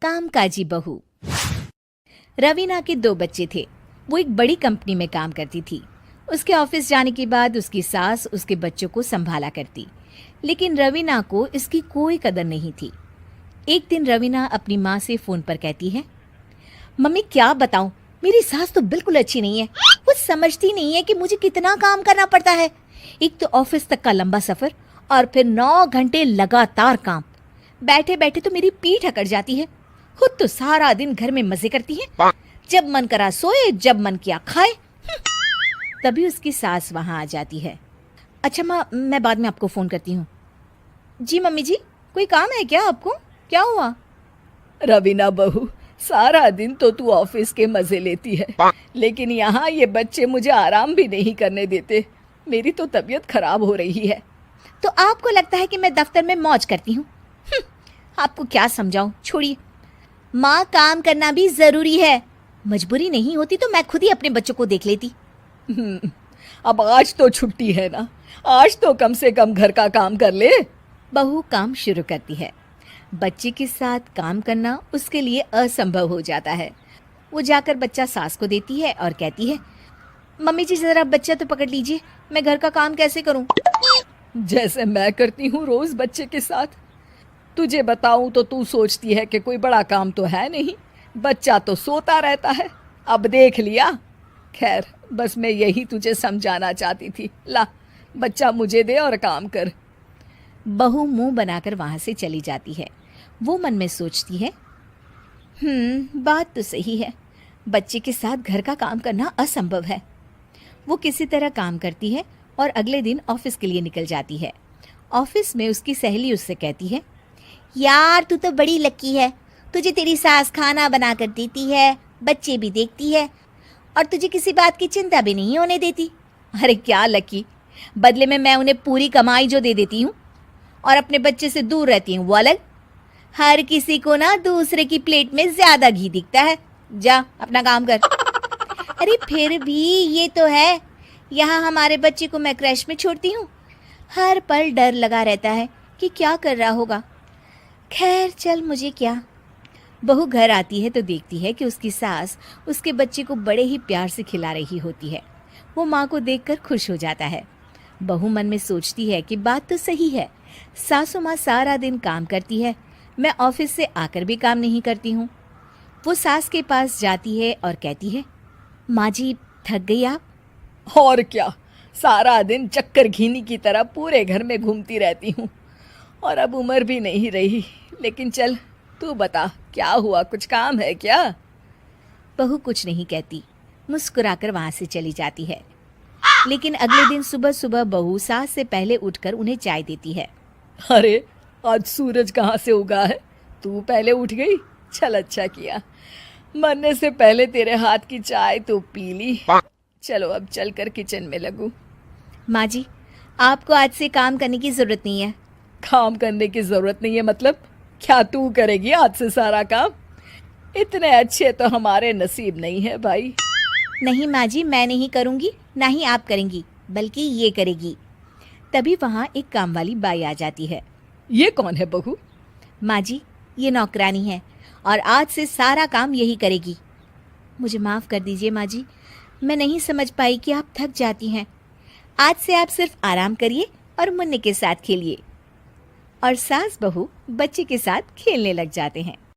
कामकाजी बहू। रवीना के 2 बच्चे थे। वो एक बड़ी कंपनी में काम करती थी। उसके ऑफिस जाने के बाद उसकी सास उसके बच्चों को संभाला करती, लेकिन रवीना को इसकी कोई कदर नहीं थी। एक दिन रवीना अपनी माँ से फोन पर कहती है, मम्मी क्या बताऊं, मेरी सास तो बिल्कुल अच्छी नहीं है। वो समझती नहीं है कि मुझे कितना काम करना पड़ता है। एक तो ऑफिस तक का लंबा सफर और फिर 9 घंटे लगातार काम। बैठे बैठे तो मेरी पीठ अकड़ जाती है। खुद तो सारा दिन घर में मजे करती है, जब मन करा सोए, जब मन किया खाए। तभी उसकी सास वहां आ जाती है। अच्छा माँ, मैं बाद में आपको फोन करती हूँ। जी मम्मी जी, कोई काम है क्या आपको? क्या हुआ? रवीना बहू, सारा दिन तो तू ऑफिस के मजे लेती है, लेकिन यहाँ ये बच्चे मुझे आराम भी नहीं करने देते। मेरी तो तबीयत खराब हो रही है। तो आपको लगता है कि मैं दफ्तर में मौज करती हूँ? आपको क्या समझाऊं, छोड़िए। माँ, काम करना भी जरूरी है। मजबूरी नहीं होती तो मैं खुद ही अपने बच्चों को देख लेती। अब आज तो छुट्टी है ना, आज तो कम से कम घर का काम कर ले। बहू काम शुरू करती है। बच्चे के साथ काम करना उसके लिए असंभव हो जाता है। वो जाकर बच्चा सास को देती है और कहती है, मम्मी जी जरा बच्चा तो पकड़ लीजिए, मैं घर का काम कैसे करूं? जैसे मैं करती हूँ रोज बच्चे के साथ। तुझे बताऊं तो तू सोचती है कि कोई बड़ा काम तो है नहीं, बच्चा तो सोता रहता है। अब देख लिया। खैर, बस मैं यही तुझे समझाना चाहती थी। ला, बच्चा मुझे दे और काम कर। बहू मुंह बनाकर वहां से चली जाती है। वो मन में सोचती है, बात तो सही है, बच्चे के साथ घर का काम करना असंभव है। वो किसी तरह काम करती है और अगले दिन ऑफिस के लिए निकल जाती है। ऑफिस में उसकी सहेली उससे कहती है, यार तू तो बड़ी लकी है, तुझे तेरी सास खाना बना कर देती है, बच्चे भी देखती है और तुझे किसी बात की चिंता भी नहीं होने देती। अरे क्या लकी, बदले में मैं उन्हें पूरी कमाई जो दे देती हूँ और अपने बच्चे से दूर रहती हूँ वो अलग। हर किसी को ना दूसरे की प्लेट में ज्यादा घी दिखता है। जा अपना काम कर। अरे फिर भी ये तो है, यहाँ हमारे बच्चे को मैं क्रैश में छोड़ती हूँ, हर पल डर लगा रहता है कि क्या कर रहा होगा। खैर चल, मुझे क्या। बहू घर आती है तो देखती है कि उसकी सास उसके बच्चे को बड़े ही प्यार से खिला रही होती है। वो माँ को देखकर खुश हो जाता है। बहू मन में सोचती है कि बात तो सही है, सासू माँ सारा दिन काम करती है, मैं ऑफिस से आकर भी काम नहीं करती हूँ। वो सास के पास जाती है और कहती है, माँ जी थक गई आप? और क्या, सारा दिन चक्कर घीनी की तरह पूरे घर में घूमती रहती हूँ और अब उम्र भी नहीं रही। लेकिन चल तू बता, क्या हुआ, कुछ काम है क्या? बहू कुछ नहीं कहती, मुस्कुराकर वहां से चली जाती है। लेकिन अगले दिन सुबह सुबह बहू सास से पहले उठकर उन्हें चाय देती है। अरे आज सूरज कहाँ से उगा है, तू पहले उठ गई। चल अच्छा किया, मरने से पहले तेरे हाथ की चाय तो पी ली। चलो अब चलकर किचन में लगूं। माँ जी, आपको आज से काम करने की जरूरत नहीं है। काम करने की जरूरत नहीं है मतलब? क्या तू करेगी आज से सारा काम? इतने अच्छे तो हमारे नसीब नहीं है भाई। नहीं माँ जी, मैं नहीं करूँगी, ना ही आप करेंगी, बल्कि ये करेगी। तभी वहाँ एक काम वाली बाई आ जाती है। ये कौन है बहू? माँ जी, ये नौकरानी है और आज से सारा काम यही करेगी। मुझे माफ़ कर दीजिए माँ जी, मैं नहीं समझ पाई कि आप थक जाती हैं। आज से आप सिर्फ आराम करिए और मुन्ने के साथ खेलिए। और सास बहू बच्चे के साथ खेलने लग जाते हैं।